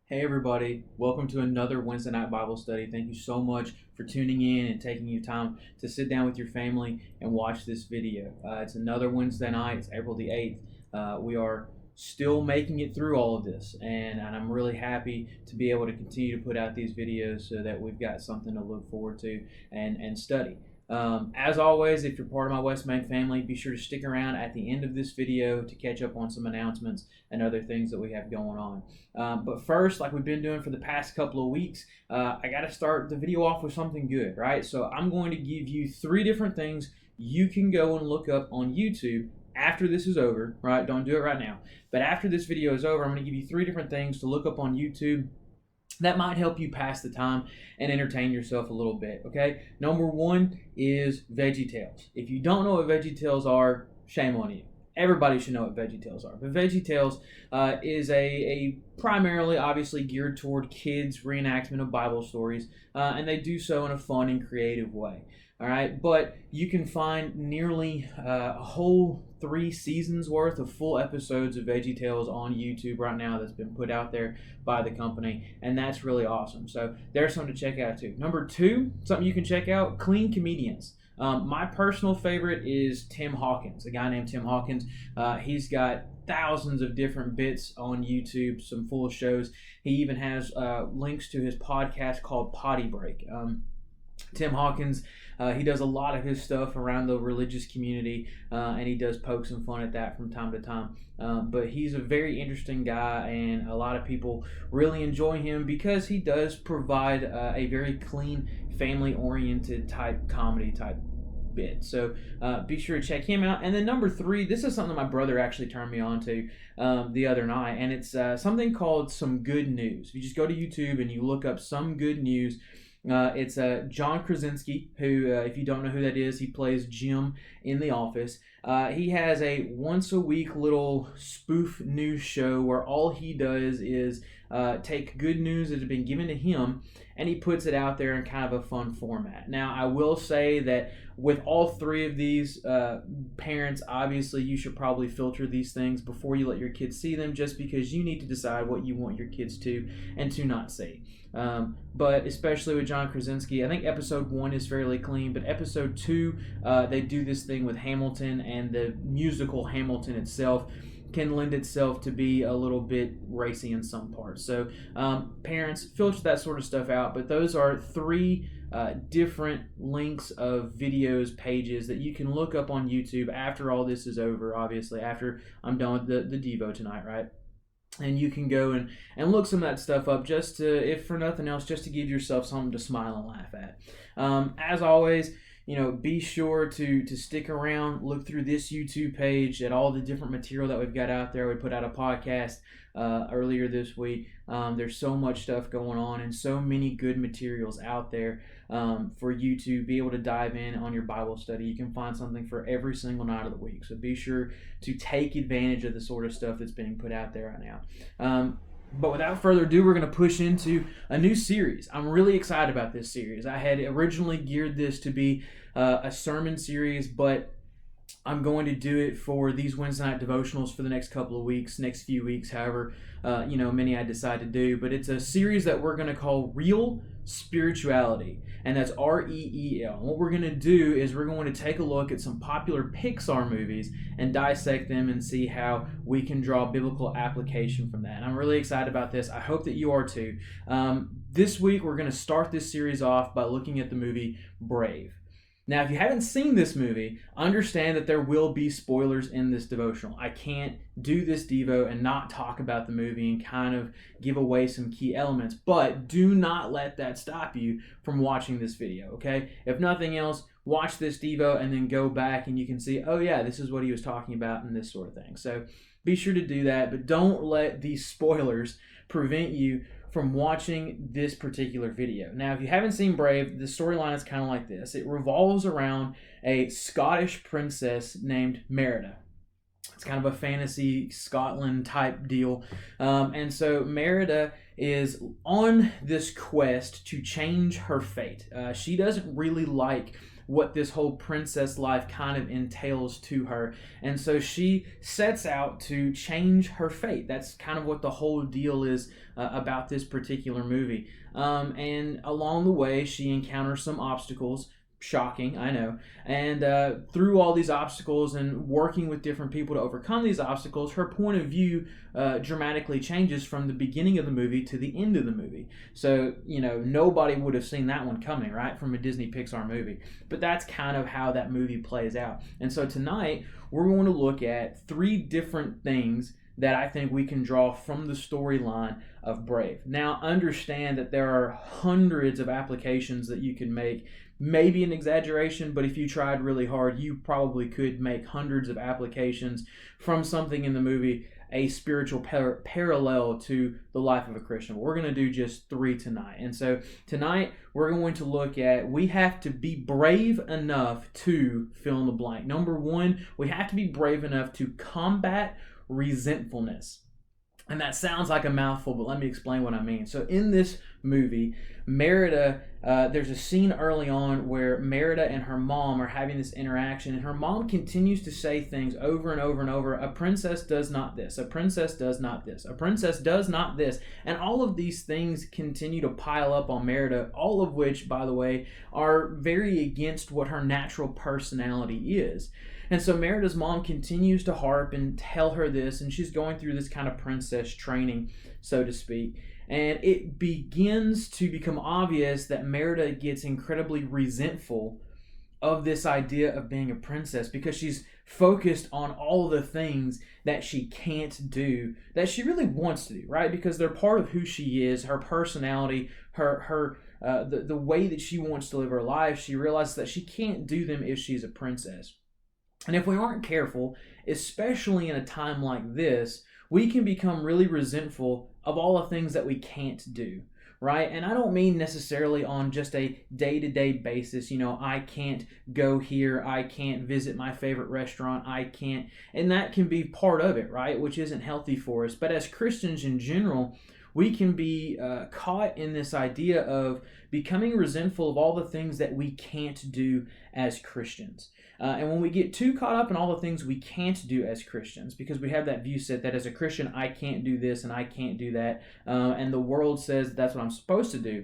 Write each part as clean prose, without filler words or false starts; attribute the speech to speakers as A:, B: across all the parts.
A: Hey everybody, welcome to another Wednesday night Bible study. Thank you so much for tuning in and taking your time to sit down with your family and watch this video. It's another Wednesday night, it's April the 8th. We are still making it through all of this, and I'm really happy to be able to continue to put out these videos so that we've got something to look forward to and study. As always, if you're part of my West Main family, be sure to stick around at the end of this video to catch up on some announcements and other things that we have going on. But first, like we've been doing for the past couple of weeks, I got to start the video off with something good, right? So I'm going to give you 3 different things you can go and look up on YouTube after this is over, right? Don't do it right now. But after this video is over, I'm going to give you 3 different things to look up on YouTube that might help you pass the time and entertain yourself a little bit, okay? Number 1 is VeggieTales. If you don't know what VeggieTales are, shame on you. Everybody should know what VeggieTales are. But VeggieTales is a primarily, obviously, geared toward kids' reenactment of Bible stories, and they do so in a fun and creative way. All right, but you can find nearly a whole 3 seasons worth of full episodes of VeggieTales on YouTube right now that's been put out there by the company, and that's really awesome. So there's something to check out too. Number 2, something you can check out, clean comedians. My personal favorite is Tim Hawkins, a guy named Tim Hawkins. He's got thousands of different bits on YouTube, some full shows. He even has links to his podcast called Potty Break. Tim Hawkins, he does a lot of his stuff around the religious community, and he does poke some fun at that from time to time. But he's a very interesting guy, and a lot of people really enjoy him because he does provide a very clean, family-oriented type comedy type bit. So be sure to check him out. And then number 3, this is something my brother actually turned me on to the other night, and it's something called Some Good News. You just go to YouTube and you look up Some Good News. It's John Krasinski, who, if you don't know who that is, he plays Jim in The Office. He has a once-a-week little spoof news show where all he does is take good news that has been given to him, and he puts it out there in kind of a fun format. Now, I will say that with all 3 of these, parents, obviously, you should probably filter these things before you let your kids see them, just because you need to decide what you want your kids to and to not see. But especially with John Krasinski, I think episode 1 is fairly clean, but episode 2, they do this thing with Hamilton, and the musical Hamilton itself can lend itself to be a little bit racy in some parts. So parents, filter that sort of stuff out, but those are 3 different links of videos, pages that you can look up on YouTube after all this is over, obviously, after I'm done with the Devo tonight, right? And you can go and look some of that stuff up just to, if for nothing else, just to give yourself something to smile and laugh at. As always, be sure to stick around, look through this YouTube page at all the different material that we've got out there. We put out a podcast earlier this week. There's so much stuff going on and so many good materials out there for you to be able to dive in on your Bible study. You can find something for every single night of the week. So be sure to take advantage of the sort of stuff that's being put out there right now. But without further ado, we're going to push into a new series. I'm really excited about this series. I had originally geared this to be a sermon series, but I'm going to do it for these Wednesday night devotionals for the next couple of weeks, next few weeks, however, many I decide to do. But it's a series that we're going to call Real Spirituality, and that's REEL. And what we're going to do is we're going to take a look at some popular Pixar movies and dissect them and see how we can draw biblical application from that. And I'm really excited about this. I hope that you are too. This week, we're going to start this series off by looking at the movie Brave. Now, if you haven't seen this movie, understand that there will be spoilers in this devotional. I can't do this Devo and not talk about the movie and kind of give away some key elements, but do not let that stop you from watching this video, okay? If nothing else, watch this Devo and then go back and you can see, oh yeah, this is what he was talking about and this sort of thing. So be sure to do that, but don't let these spoilers prevent you from watching this particular video. Now, if you haven't seen Brave, the storyline is kind of like this. It revolves around a Scottish princess named Merida. It's kind of a fantasy Scotland type deal. And so Merida is on this quest to change her fate. She doesn't really like what this whole princess life kind of entails to her. And so she sets out to change her fate. That's kind of what the whole deal is about this particular movie. And along the way, she encounters some obstacles. Shocking, I know. And through all these obstacles and working with different people to overcome these obstacles, her point of view dramatically changes from the beginning of the movie to the end of the movie. So, nobody would have seen that one coming, right, from a Disney Pixar movie. But that's kind of how that movie plays out. And so tonight, we're going to look at 3 different things that I think we can draw from the storyline of Brave. Now, understand that there are hundreds of applications that you can make. Maybe an exaggeration, but if you tried really hard, you probably could make hundreds of applications from something in the movie, a spiritual parallel to the life of a Christian. We're going to do just 3 tonight. And so tonight, we're going to look at, we have to be brave enough to fill in the blank. Number 1, we have to be brave enough to combat resentfulness. And that sounds like a mouthful, but let me explain what I mean. So in this movie, Merida, there's a scene early on where Merida and her mom are having this interaction, and her mom continues to say things over and over and over. A princess does not this. A princess does not this. A princess does not this. And all of these things continue to pile up on Merida, all of which, by the way, are very against what her natural personality is. And so Merida's mom continues to harp and tell her this, and she's going through this kind of princess training, so to speak. And it begins to become obvious that Merida gets incredibly resentful of this idea of being a princess because she's focused on all the things that she can't do that she really wants to do, right? Because they're part of who she is, her personality, the way that she wants to live her life. She realizes that she can't do them if she's a princess. And if we aren't careful, especially in a time like this, we can become really resentful of all the things that we can't do, right? And I don't mean necessarily on just a day-to-day basis. I can't go here. I can't visit my favorite restaurant. I can't. And that can be part of it, right? Which isn't healthy for us. But as Christians in general, we can be caught in this idea of becoming resentful of all the things that we can't do as Christians. And when we get too caught up in all the things we can't do as Christians, because we have that view set that as a Christian, I can't do this and I can't do that, and the world says that's what I'm supposed to do.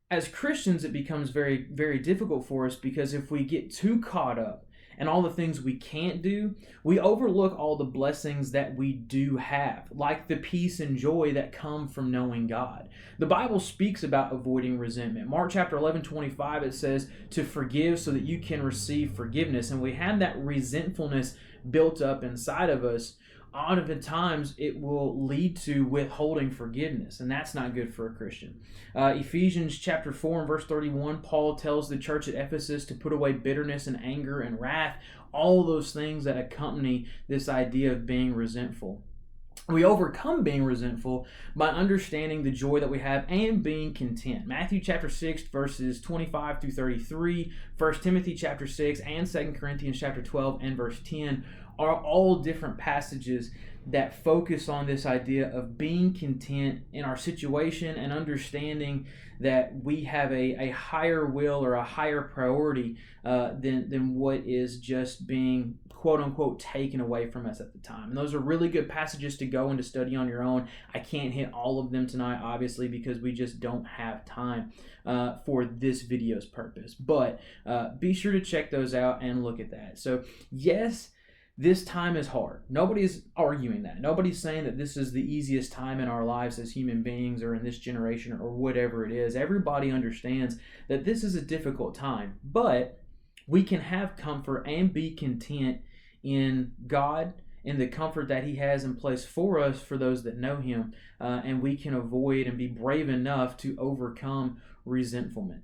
A: As Christians, it becomes very, very difficult for us because if we get too caught up and all the things we can't do, we overlook all the blessings that we do have, like the peace and joy that come from knowing God. The Bible speaks about avoiding resentment. Mark chapter 11:25, it says to forgive so that you can receive forgiveness. And we have that resentfulness built up inside of us. Oftentimes, it will lead to withholding forgiveness, and that's not good for a Christian. Ephesians chapter 4 and verse 31, Paul tells the church at Ephesus to put away bitterness and anger and wrath, all those things that accompany this idea of being resentful. We overcome being resentful by understanding the joy that we have and being content. Matthew chapter 6 verses 25 through 33, 1 Timothy chapter 6, and 2 Corinthians chapter 12 and verse 10 are all different passages that focus on this idea of being content in our situation and understanding that we have a higher will or a higher priority than what is just being quote-unquote taken away from us at the time. And those are really good passages to go and to study on your own. I can't hit all of them tonight, obviously, because we just don't have time for this video's purpose. But be sure to check those out and look at that. So, yes, this time is hard. Nobody's arguing that. Nobody's saying that this is the easiest time in our lives as human beings or in this generation or whatever it is. Everybody understands that this is a difficult time, but we can have comfort and be content in God, in the comfort that He has in place for us, for those that know Him, and we can avoid and be brave enough to overcome resentfulness.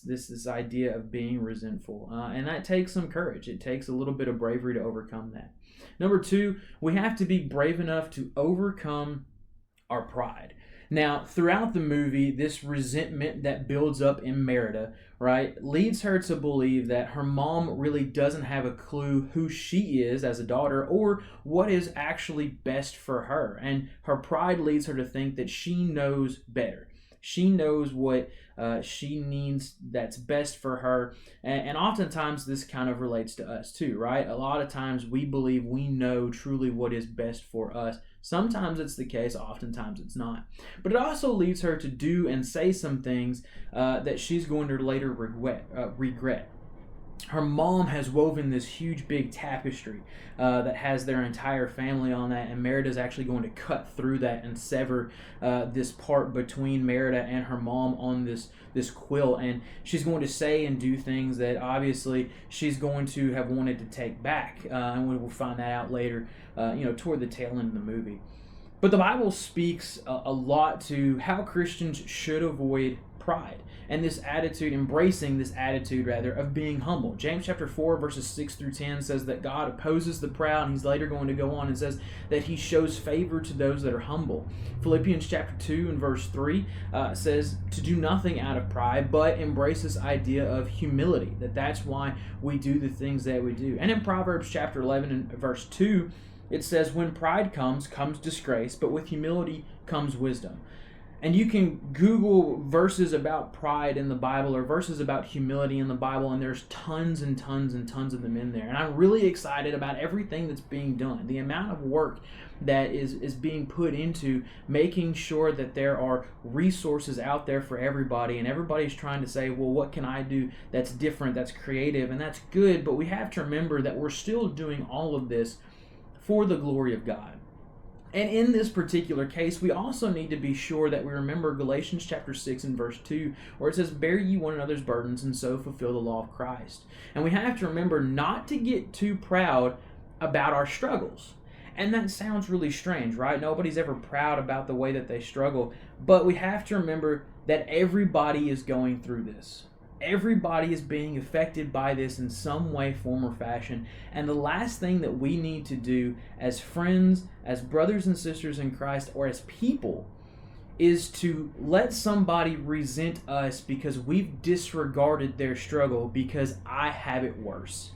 A: This idea of being resentful. And that takes some courage. It takes a little bit of bravery to overcome that. Number 2, we have to be brave enough to overcome our pride. Now, throughout the movie, this resentment that builds up in Merida, right, leads her to believe that her mom really doesn't have a clue who she is as a daughter or what is actually best for her. And her pride leads her to think that she knows better. She knows what she needs that's best for her. And oftentimes this kind of relates to us too, right? A lot of times we believe we know truly what is best for us. Sometimes it's the case, oftentimes it's not. But it also leads her to do and say some things that she's going to later regret. Her mom has woven this huge big tapestry that has their entire family on that, and Merida's actually going to cut through that and sever this part between Merida and her mom on this quilt, and she's going to say and do things that obviously she's going to have wanted to take back, and we will find that out later, toward the tail end of the movie. But the Bible speaks a lot to how Christians should avoid pride and embracing this attitude of being humble. James chapter 4 verses 6 through 10 says that God opposes the proud, and he's later going to go on and says that he shows favor to those that are humble. Philippians chapter 2 and verse 3 says to do nothing out of pride, but embrace this idea of humility, that's why we do the things that we do. And in Proverbs chapter 11 and verse 2, it says, when pride comes disgrace, but with humility comes wisdom. And you can Google verses about pride in the Bible or verses about humility in the Bible, and there's tons and tons and tons of them in there. And I'm really excited about everything that's being done, the amount of work that is being put into making sure that there are resources out there for everybody, and everybody's trying to say, well, what can I do that's different, that's creative, and that's good, but we have to remember that we're still doing all of this for the glory of God. And in this particular case, we also need to be sure that we remember Galatians chapter 6 and verse 2, where it says, bear ye one another's burdens, and so fulfill the law of Christ. And we have to remember not to get too proud about our struggles. And that sounds really strange, right? Nobody's ever proud about the way that they struggle. But we have to remember that everybody is going through this. Everybody is being affected by this in some way, form, or fashion. And the last thing that we need to do as friends, as brothers and sisters in Christ, or as people, is to let somebody resent us because we've disregarded their struggle because I have it worse.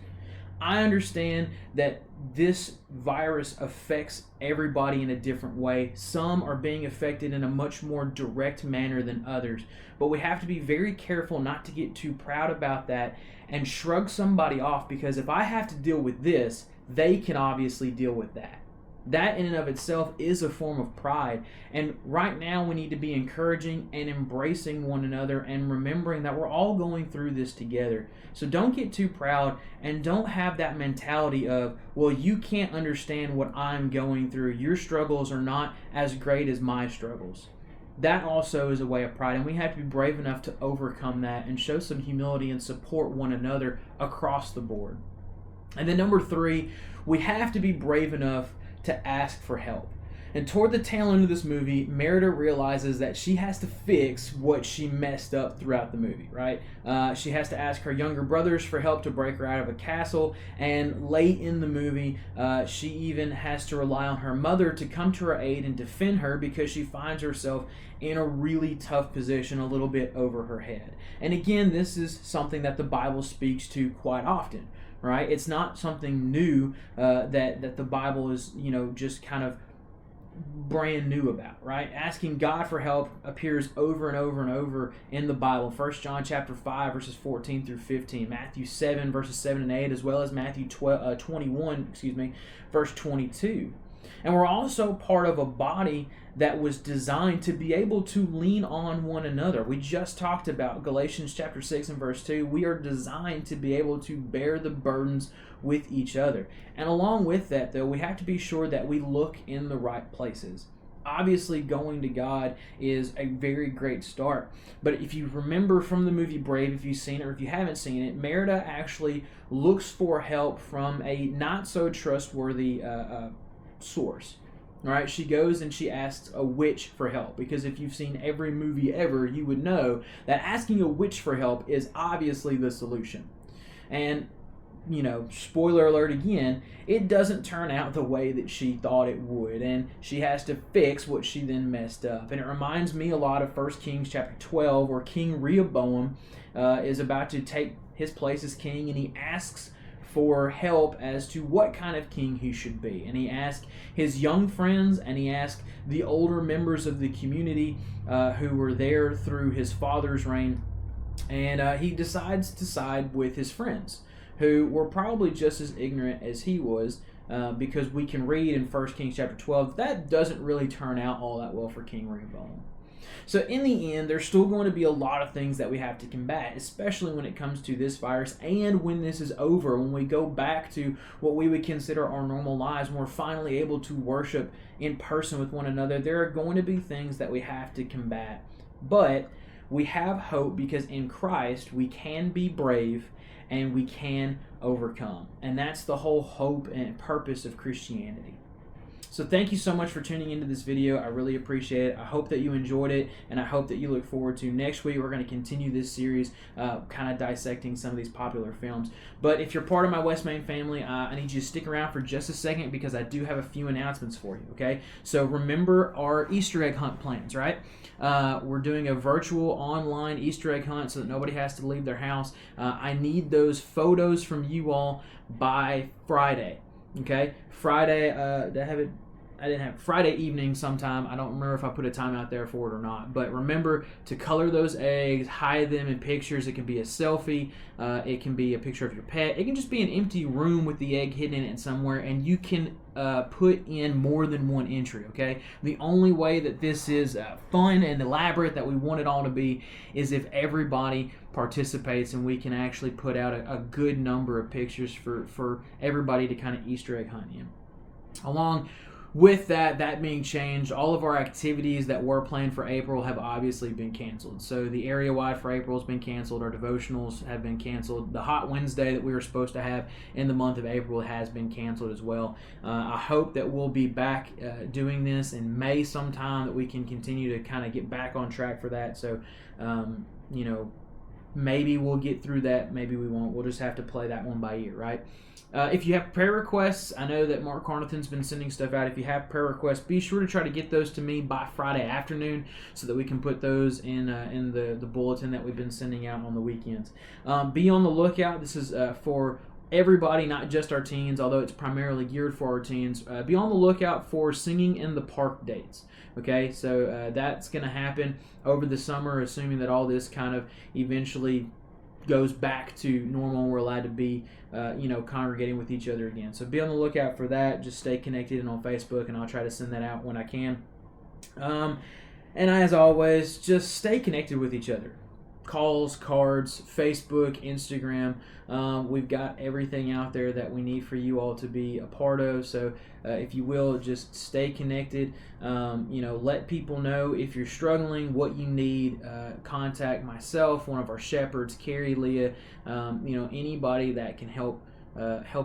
A: I understand that this virus affects everybody in a different way. Some are being affected in a much more direct manner than others. But we have to be very careful not to get too proud about that and shrug somebody off, because if I have to deal with this, they can obviously deal with that. That in and of itself is a form of pride. And right now we need to be encouraging and embracing one another and remembering that we're all going through this together. So don't get too proud, and don't have that mentality of, well, you can't understand what I'm going through. Your struggles are not as great as my struggles. That also is a way of pride, and we have to be brave enough to overcome that and show some humility and support one another across the board. And then number 3, we have to be brave enough to ask for help. And toward the tail end of this movie, Merida realizes that she has to fix what she messed up throughout the movie, right? She has to ask her younger brothers for help to break her out of a castle, and late in the movie, she even has to rely on her mother to come to her aid and defend her because she finds herself in a really tough position, a little bit over her head. And again, this is something that the Bible speaks to quite often, right? It's not something new that the Bible is, just kind of brand new about, right? Asking God for help appears over and over and over in the Bible. 1 John chapter 5 verses 14 through 15, Matthew 7 verses 7 and 8, as well as Matthew 21 verse 22. And we're also part of a body that was designed to be able to lean on one another. We just talked about Galatians chapter 6 and verse 2. We are designed to be able to bear the burdens with each other. And along with that, though, we have to be sure that we look in the right places. Obviously, going to God is a very great start. But if you remember from the movie Brave, if you've seen it or if you haven't seen it, Merida actually looks for help from a not so trustworthy source. All right, she goes and she asks a witch for help, because if you've seen every movie ever, you would know that asking a witch for help is obviously the solution. And, spoiler alert again, it doesn't turn out the way that she thought it would, and she has to fix what she then messed up. And it reminds me a lot of 1 Kings chapter 12, where King Rehoboam is about to take his place as king, and he asks for help as to what kind of king he should be. And he asked his young friends, and he asked the older members of the community who were there through his father's reign. And he decides to side with his friends, who were probably just as ignorant as he was, because we can read in 1 Kings chapter 12, that doesn't really turn out all that well for King Rehoboam. So in the end, there's still going to be a lot of things that we have to combat, especially when it comes to this virus, and when this is over, when we go back to what we would consider our normal lives, when we're finally able to worship in person with one another. There are going to be things that we have to combat. But we have hope, because in Christ we can be brave and we can overcome. And that's the whole hope and purpose of Christianity. So thank you so much for tuning into this video. I really appreciate it. I hope that you enjoyed it, and I hope that you look forward to next week. We're going to continue this series, kind of dissecting some of these popular films. But if you're part of my West Main family, I need you to stick around for just a second, because I do have a few announcements for you, okay? So remember our Easter egg hunt plans, right? We're doing a virtual online Easter egg hunt so that nobody has to leave their house. I need those photos from you all by Friday, okay? Friday, I didn't have Friday evening sometime. I don't remember if I put a time out there for it or not. But remember to color those eggs, hide them in pictures. It can be a selfie. It can be a picture of your pet. It can just be an empty room with the egg hidden in it somewhere, and you can put in more than one entry, okay? The only way that this is fun and elaborate, that we want it all to be, is if everybody participates and we can actually put out a good number of pictures for everybody to kind of Easter egg hunt in. Along with that being changed, all of our activities that were planned for April have obviously been canceled. So the area-wide for April has been canceled. Our devotionals have been canceled. The Hot Wednesday that we were supposed to have in the month of April has been canceled as well. I hope that we'll be back doing this in May sometime, that we can continue to kind of get back on track for that. So, maybe we'll get through that. Maybe we won't. We'll just have to play that one by ear, right? If you have prayer requests, I know that Mark Carnathan's been sending stuff out. If you have prayer requests, be sure to try to get those to me by Friday afternoon, so that we can put those in the bulletin that we've been sending out on the weekends. Be on the lookout. This is for everybody, not just our teens, although it's primarily geared for our teens. Be on the lookout for Singing in the Park dates. Okay, so that's going to happen over the summer, assuming that all this kind of eventually goes back to normal and we're allowed to be, congregating with each other again. So be on the lookout for that. Just stay connected and on Facebook, and I'll try to send that out when I can. And as always, just stay connected with each other. Calls, cards, Facebook, Instagram. We've got everything out there that we need for you all to be a part of. So if you will, just stay connected. Let people know if you're struggling, what you need. Contact myself, one of our shepherds, Carrie, Leah, anybody that can help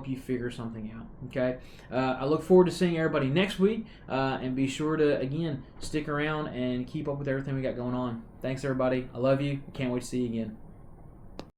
A: you figure something out. Okay, I look forward to seeing everybody next week, and be sure to, again, stick around and keep up with everything we got going on. Thanks, everybody. I love you. Can't wait to see you again.